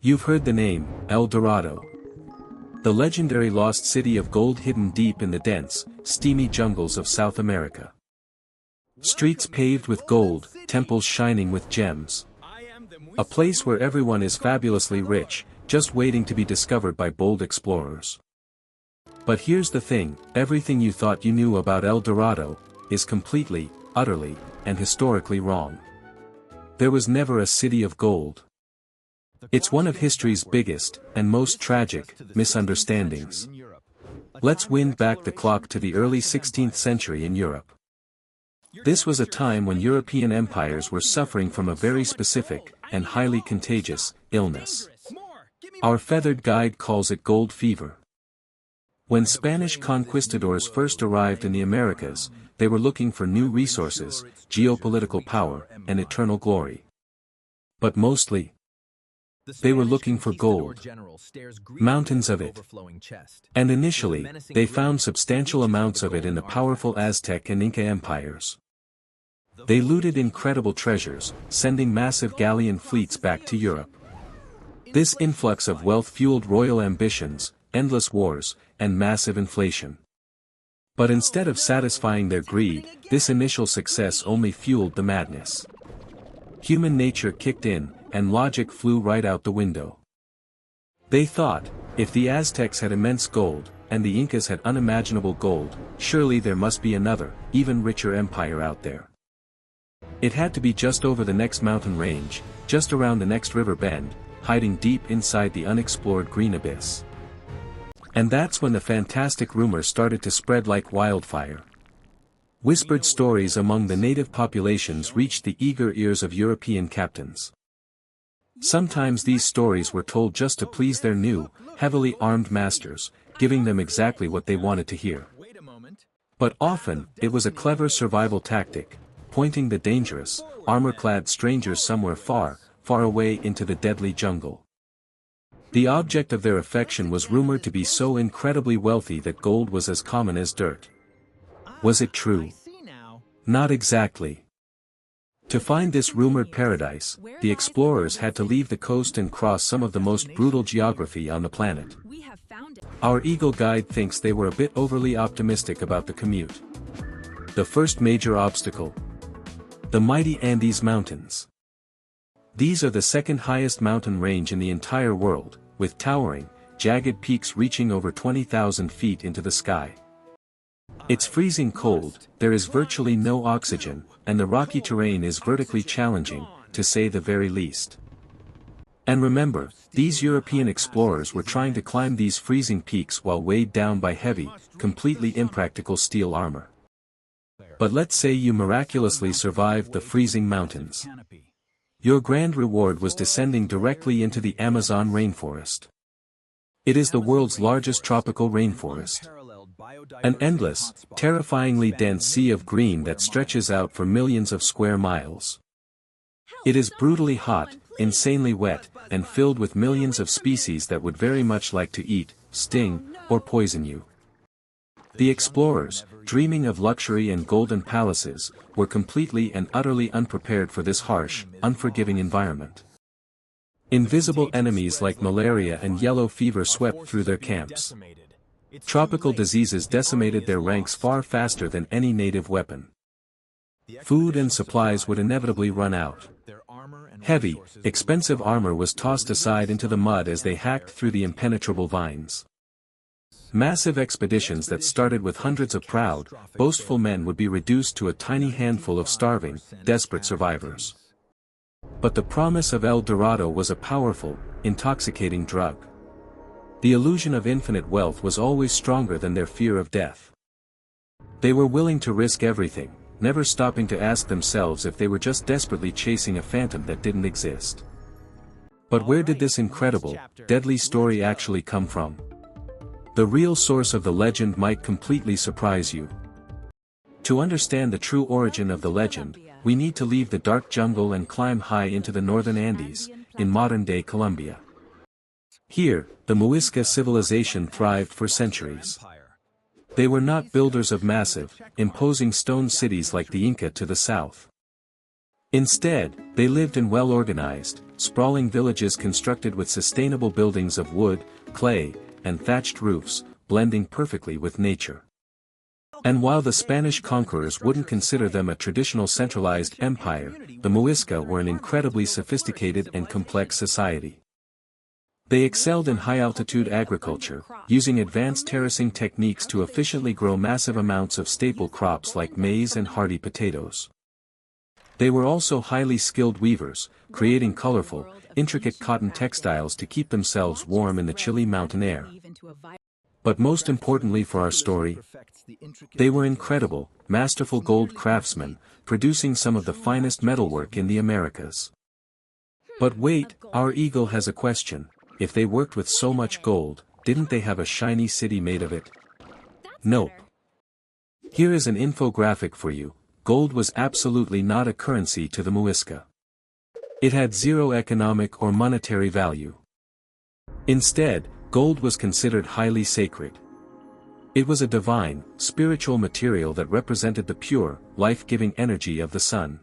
You've heard the name, El Dorado. The legendary lost city of gold hidden deep in the dense, steamy jungles of South America. Streets paved with gold, temples shining with gems. A place where everyone is fabulously rich, just waiting to be discovered by bold explorers. But here's the thing, everything you thought you knew about El Dorado, is completely, utterly, and historically wrong. There was never a city of gold. It's one of history's biggest, and most tragic, misunderstandings. Let's wind back the clock to the early 16th century in Europe. This was a time when European empires were suffering from a very specific, and highly contagious, illness. Our feathered guide calls it gold fever. When Spanish conquistadors first arrived in the Americas, they were looking for new resources, geopolitical power, and eternal glory. But mostly, they were looking for gold. Mountains of it. And initially, they found substantial amounts of it in the powerful Aztec and Inca empires. They looted incredible treasures, sending massive galleon fleets back to Europe. This influx of wealth fueled royal ambitions, endless wars, and massive inflation. But instead of satisfying their greed, this initial success only fueled the madness. Human nature kicked in, and logic flew right out the window. They thought, if the Aztecs had immense gold, and the Incas had unimaginable gold, surely there must be another, even richer empire out there. It had to be just over the next mountain range, just around the next river bend, hiding deep inside the unexplored green abyss. And that's when the fantastic rumor started to spread like wildfire. Whispered stories among the native populations reached the eager ears of European captains. Sometimes these stories were told just to please their new, heavily armed masters, giving them exactly what they wanted to hear. But often, it was a clever survival tactic, pointing the dangerous, armor-clad strangers somewhere far, far away into the deadly jungle. The object of their affection was rumored to be so incredibly wealthy that gold was as common as dirt. Was it true? Not exactly. To find this rumored paradise, the explorers had to leave the coast and cross some of the most brutal geography on the planet. Our eagle guide thinks they were a bit overly optimistic about the commute. The first major obstacle. The mighty Andes Mountains. These are the second highest mountain range in the entire world, with towering, jagged peaks reaching over 20,000 feet into the sky. It's freezing cold, there is virtually no oxygen, and the rocky terrain is vertically challenging, to say the very least. And remember, these European explorers were trying to climb these freezing peaks while weighed down by heavy, completely impractical steel armor. But let's say you miraculously survived the freezing mountains. Your grand reward was descending directly into the Amazon rainforest. It is the world's largest tropical rainforest. An endless, terrifyingly dense sea of green that stretches out for millions of square miles. It is brutally hot, insanely wet, and filled with millions of species that would very much like to eat, sting, or poison you. The explorers, dreaming of luxury and golden palaces, were completely and utterly unprepared for this harsh, unforgiving environment. Invisible enemies like malaria and yellow fever swept through their camps. Tropical diseases decimated their ranks far faster than any native weapon. Food and supplies would inevitably run out. Heavy, expensive armor was tossed aside into the mud as they hacked through the impenetrable vines. Massive expeditions that started with hundreds of proud, boastful men would be reduced to a tiny handful of starving, desperate survivors. But the promise of El Dorado was a powerful, intoxicating drug. The illusion of infinite wealth was always stronger than their fear of death. They were willing to risk everything, never stopping to ask themselves if they were just desperately chasing a phantom that didn't exist. But where did this incredible, deadly story actually come from? The real source of the legend might completely surprise you. To understand the true origin of the legend, we need to leave the dark jungle and climb high into the northern Andes, in modern-day Colombia. Here, the Muisca civilization thrived for centuries. They were not builders of massive, imposing stone cities like the Inca to the south. Instead, they lived in well-organized, sprawling villages constructed with sustainable buildings of wood, clay, and thatched roofs, blending perfectly with nature. And while the Spanish conquerors wouldn't consider them a traditional centralized empire, the Muisca were an incredibly sophisticated and complex society. They excelled in high-altitude agriculture, using advanced terracing techniques to efficiently grow massive amounts of staple crops like maize and hardy potatoes. They were also highly skilled weavers, creating colorful, intricate cotton textiles to keep themselves warm in the chilly mountain air. But most importantly for our story, they were incredible, masterful gold craftsmen, producing some of the finest metalwork in the Americas. But wait, our eagle has a question. If they worked with so much gold, didn't they have a shiny city made of it? Nope. Here is an infographic for you. Gold was absolutely not a currency to the Muisca. It had zero economic or monetary value. Instead, gold was considered highly sacred. It was a divine, spiritual material that represented the pure, life-giving energy of the sun.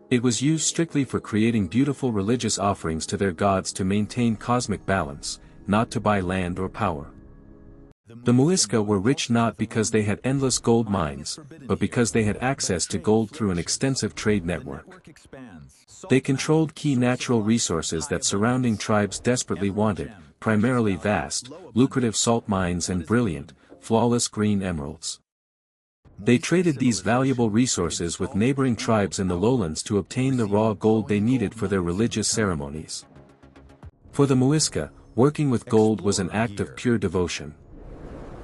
It was used strictly for creating beautiful religious offerings to their gods to maintain cosmic balance, not to buy land or power. The Muisca were rich not because they had endless gold mines, but because they had access to gold through an extensive trade network. They controlled key natural resources that surrounding tribes desperately wanted, primarily vast, lucrative salt mines and brilliant, flawless green emeralds. They traded these valuable resources with neighboring tribes in the lowlands to obtain the raw gold they needed for their religious ceremonies. For the Muisca, working with gold was an act of pure devotion.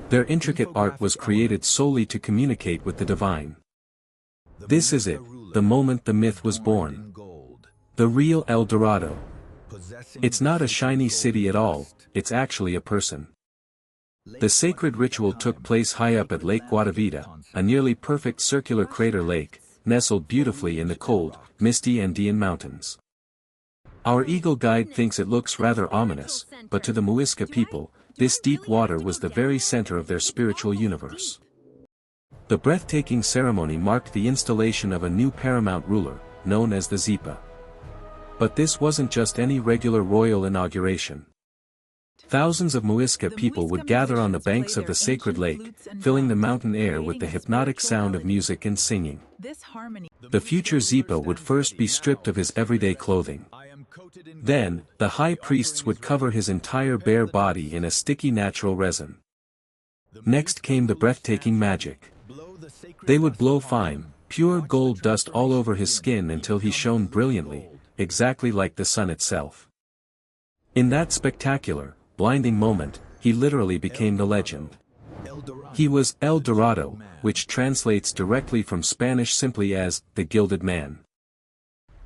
Their intricate art was created solely to communicate with the divine. This is it, the moment the myth was born. The real El Dorado. It's not a shiny city at all, it's actually a person. The sacred ritual took place high up at Lake Guatavita, a nearly perfect circular crater lake, nestled beautifully in the cold, misty Andean mountains. Our eagle guide thinks it looks rather ominous, but to the Muisca people, this deep water was the very center of their spiritual universe. The breathtaking ceremony marked the installation of a new paramount ruler, known as the Zipa. But this wasn't just any regular royal inauguration. Thousands of Muisca people would gather on the banks of the sacred lake, filling the mountain air with the hypnotic sound of music and singing. The future Zipa would first be stripped of his everyday clothing. Then, the high priests would cover his entire bare body in a sticky natural resin. Next came the breathtaking magic. They would blow fine, pure gold dust all over his skin until he shone brilliantly, exactly like the sun itself. In that spectacular, blinding moment, he literally became the legend. He was El Dorado, which translates directly from Spanish simply as, the Gilded Man.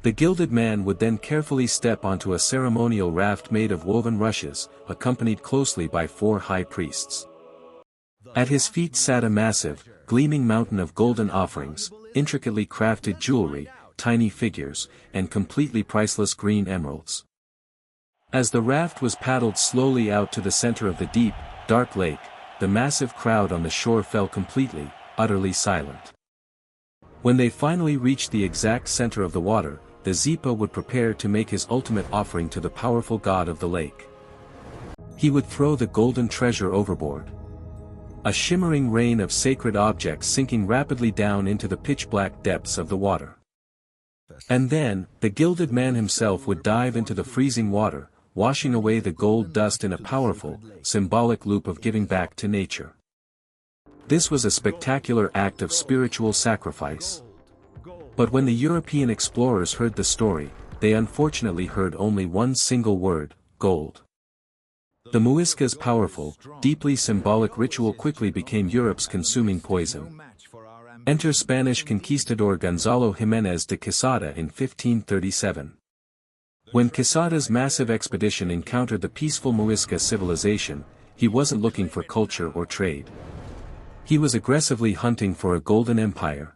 The Gilded Man would then carefully step onto a ceremonial raft made of woven rushes, accompanied closely by 4 high priests. At his feet sat a massive, gleaming mountain of golden offerings, intricately crafted jewelry, tiny figures, and completely priceless green emeralds. As the raft was paddled slowly out to the center of the deep, dark lake, the massive crowd on the shore fell completely, utterly silent. When they finally reached the exact center of the water, the Zipa would prepare to make his ultimate offering to the powerful god of the lake. He would throw the golden treasure overboard. A shimmering rain of sacred objects sinking rapidly down into the pitch-black depths of the water. And then, the Gilded Man himself would dive into the freezing water, washing away the gold dust in a powerful, symbolic loop of giving back to nature. This was a spectacular act of spiritual sacrifice. But when the European explorers heard the story, they unfortunately heard only one single word, gold. The Muisca's powerful, deeply symbolic ritual quickly became Europe's consuming poison. Enter Spanish conquistador Gonzalo Jiménez de Quesada in 1537. When Quesada's massive expedition encountered the peaceful Muisca civilization, he wasn't looking for culture or trade. He was aggressively hunting for a golden empire.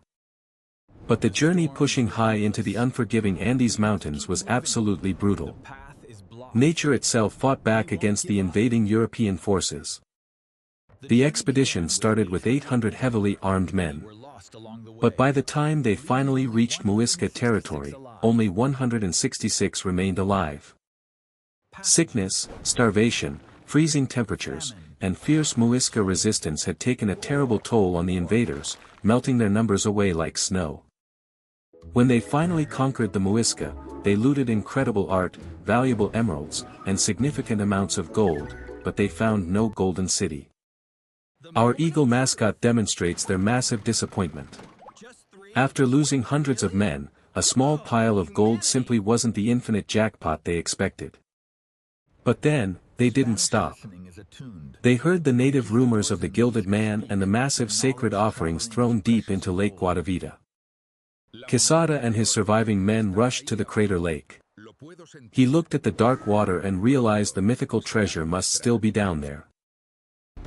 But the journey pushing high into the unforgiving Andes Mountains was absolutely brutal. Nature itself fought back against the invading European forces. The expedition started with 800 heavily armed men. But by the time they finally reached Muisca territory, only 166 remained alive. Sickness, starvation, freezing temperatures, and fierce Muisca resistance had taken a terrible toll on the invaders, melting their numbers away like snow. When they finally conquered the Muisca, they looted incredible art, valuable emeralds, and significant amounts of gold, but they found no golden city. Our eagle mascot demonstrates their massive disappointment. After losing hundreds of men, a small pile of gold simply wasn't the infinite jackpot they expected. But then, they didn't stop. They heard the native rumors of the Gilded Man and the massive sacred offerings thrown deep into Lake Guatavita. Quesada and his surviving men rushed to the crater lake. He looked at the dark water and realized the mythical treasure must still be down there.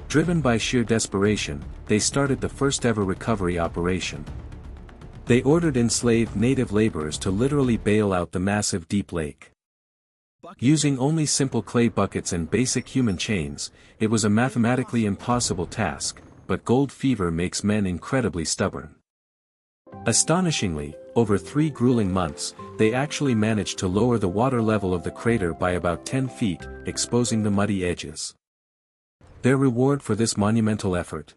Driven by sheer desperation, they started the first-ever recovery operation. They ordered enslaved native laborers to literally bail out the massive deep lake. Using only simple clay buckets and basic human chains, it was a mathematically impossible task, but gold fever makes men incredibly stubborn. Astonishingly, over 3 grueling months, they actually managed to lower the water level of the crater by about 10 feet, exposing the muddy edges. Their reward for this monumental effort?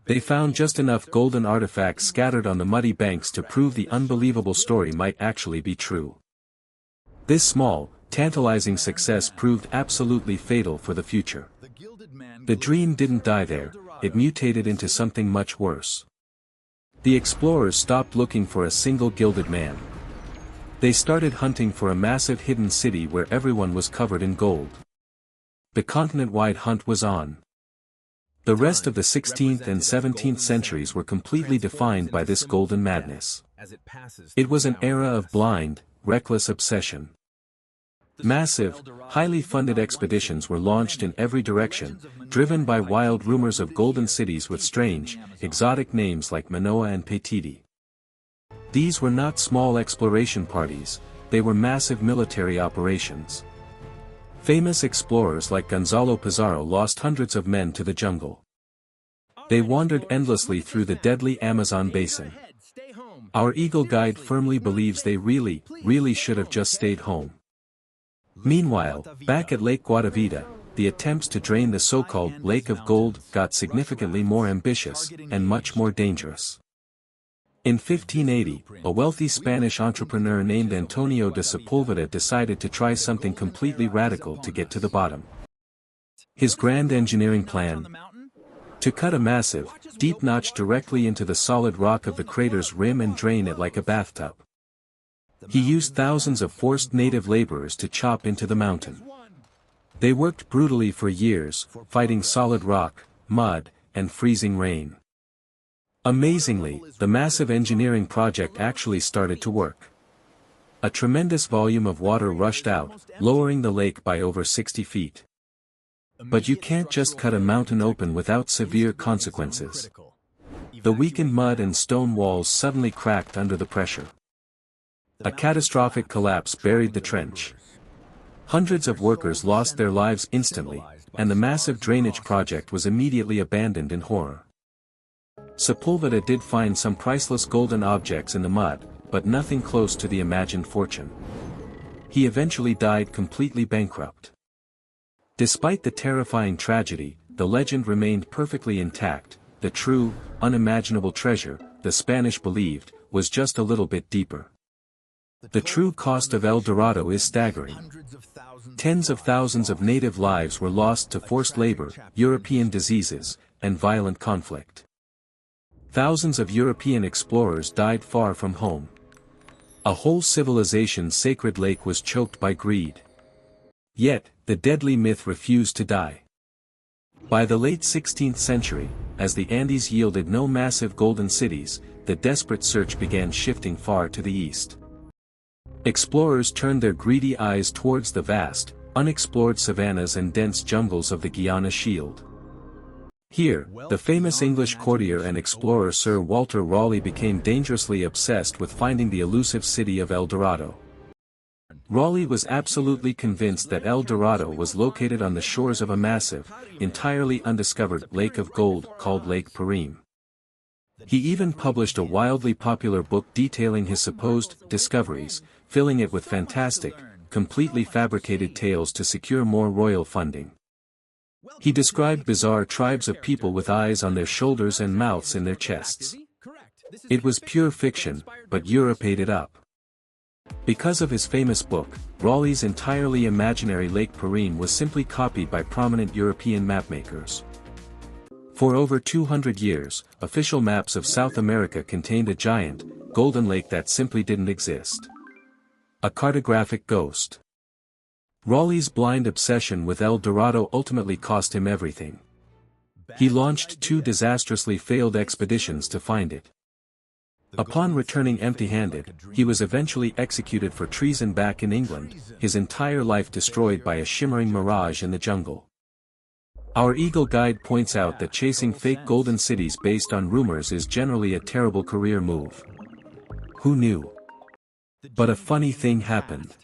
They found just enough golden artifacts scattered on the muddy banks to prove the unbelievable story might actually be true. This small, tantalizing success proved absolutely fatal for the future. The dream didn't die there, it mutated into something much worse. The explorers stopped looking for a single Gilded Man. They started hunting for a massive hidden city where everyone was covered in gold. The continent-wide hunt was on. The rest of the 16th and 17th centuries were completely defined by this golden madness. It was an era of blind, reckless obsession. Massive, highly funded expeditions were launched in every direction, driven by wild rumors of golden cities with strange, exotic names like Manoa and Petiti. These were not small exploration parties, they were massive military operations. Famous explorers like Gonzalo Pizarro lost hundreds of men to the jungle. They wandered endlessly through the deadly Amazon basin. Our eagle guide firmly believes they really should have just stayed home. Meanwhile, back at Lake Guatavita, the attempts to drain the so-called Lake of Gold got significantly more ambitious, and much more dangerous. In 1580, a wealthy Spanish entrepreneur named Antonio de Sepulveda decided to try something completely radical to get to the bottom. His grand engineering plan? To cut a massive, deep notch directly into the solid rock of the crater's rim and drain it like a bathtub. He used thousands of forced native laborers to chop into the mountain. They worked brutally for years, fighting solid rock, mud, and freezing rain. Amazingly, the massive engineering project actually started to work. A tremendous volume of water rushed out, lowering the lake by over 60 feet. But you can't just cut a mountain open without severe consequences. The weakened mud and stone walls suddenly cracked under the pressure. A catastrophic collapse buried the trench. Hundreds of workers lost their lives instantly, and the massive drainage project was immediately abandoned in horror. Sepulveda did find some priceless golden objects in the mud, but nothing close to the imagined fortune. He eventually died completely bankrupt. Despite the terrifying tragedy, the legend remained perfectly intact. The true, unimaginable treasure, the Spanish believed, was just a little bit deeper. The true cost of El Dorado is staggering. Tens of thousands of native lives were lost to forced labor, European diseases, and violent conflict. Thousands of European explorers died far from home. A whole civilization's sacred lake was choked by greed. Yet, the deadly myth refused to die. By the late 16th century, as the Andes yielded no massive golden cities, the desperate search began shifting far to the east. Explorers turned their greedy eyes towards the vast, unexplored savannas and dense jungles of the Guiana Shield. Here, the famous English courtier and explorer Sir Walter Raleigh became dangerously obsessed with finding the elusive city of El Dorado. Raleigh was absolutely convinced that El Dorado was located on the shores of a massive, entirely undiscovered lake of gold called Lake Parime. He even published a wildly popular book detailing his supposed discoveries, filling it with fantastic, completely fabricated tales to secure more royal funding. He described bizarre tribes of people with eyes on their shoulders and mouths in their chests. It was pure fiction, but Europe ate it up. Because of his famous book, Raleigh's entirely imaginary Lake Parime was simply copied by prominent European mapmakers. For over 200 years, official maps of South America contained a giant, golden lake that simply didn't exist. A cartographic ghost. Raleigh's blind obsession with El Dorado ultimately cost him everything. He launched 2 disastrously failed expeditions to find it. Upon returning empty-handed, he was eventually executed for treason back in England, his entire life destroyed by a shimmering mirage in the jungle. Our Eagle Guide points out that chasing fake golden cities based on rumors is generally a terrible career move. Who knew? But a funny thing happened.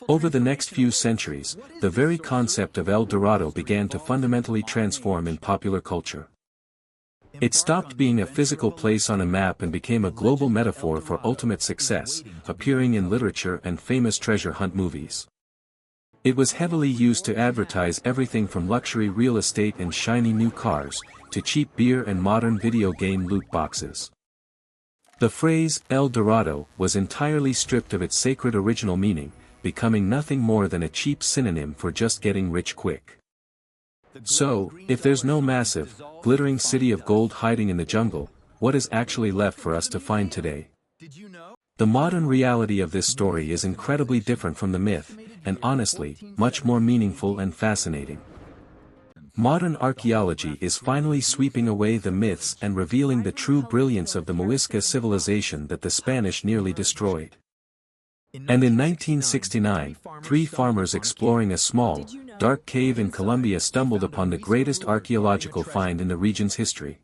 Over the next few centuries, the very concept of El Dorado began to fundamentally transform in popular culture. It stopped being a physical place on a map and became a global metaphor for ultimate success, appearing in literature and famous treasure hunt movies. It was heavily used to advertise everything from luxury real estate and shiny new cars, to cheap beer and modern video game loot boxes. The phrase, El Dorado, was entirely stripped of its sacred original meaning, becoming nothing more than a cheap synonym for just getting rich quick. So, if there's no massive, glittering city of gold hiding in the jungle, what is actually left for us to find today? The modern reality of this story is incredibly different from the myth, and honestly, much more meaningful and fascinating. Modern archaeology is finally sweeping away the myths and revealing the true brilliance of the Muisca civilization that the Spanish nearly destroyed. And in 1969, 3 farmers exploring a small, dark cave in Colombia stumbled upon the greatest archaeological find in the region's history.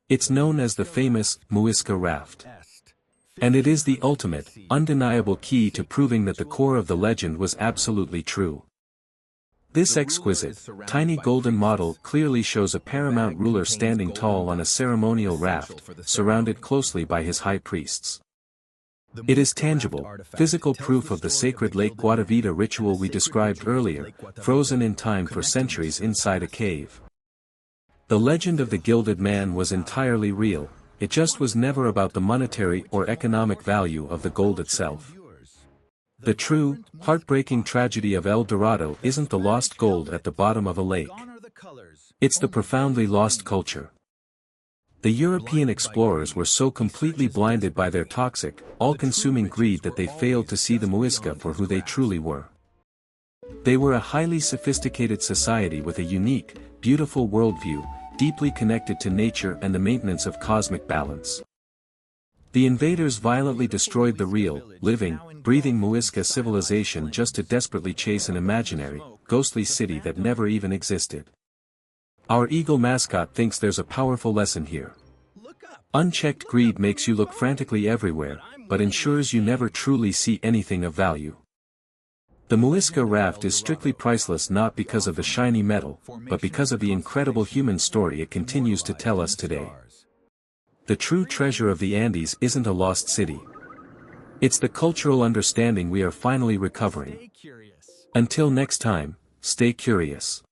It's known as the famous Muisca Raft. And it is the ultimate, undeniable key to proving that the core of the legend was absolutely true. This exquisite, tiny golden model clearly shows a paramount ruler standing tall on a ceremonial raft, surrounded closely by his high priests. It is tangible, physical proof of the sacred Lake Guatavita ritual we described earlier, frozen in time for centuries inside a cave. The legend of the Gilded Man was entirely real, it just was never about the monetary or economic value of the gold itself. The true, heartbreaking tragedy of El Dorado isn't the lost gold at the bottom of a lake. It's the profoundly lost culture. The European explorers were so completely blinded by their toxic, all-consuming greed that they failed to see the Muisca for who they truly were. They were a highly sophisticated society with a unique, beautiful worldview, deeply connected to nature and the maintenance of cosmic balance. The invaders violently destroyed the real, living, breathing Muisca civilization just to desperately chase an imaginary, ghostly city that never even existed. Our eagle mascot thinks there's a powerful lesson here. Unchecked greed makes you look frantically everywhere, but ensures you never truly see anything of value. The Muisca Raft is strictly priceless not because of the shiny metal, but because of the incredible human story it continues to tell us today. The true treasure of the Andes isn't a lost city. It's the cultural understanding we are finally recovering. Until next time, stay curious.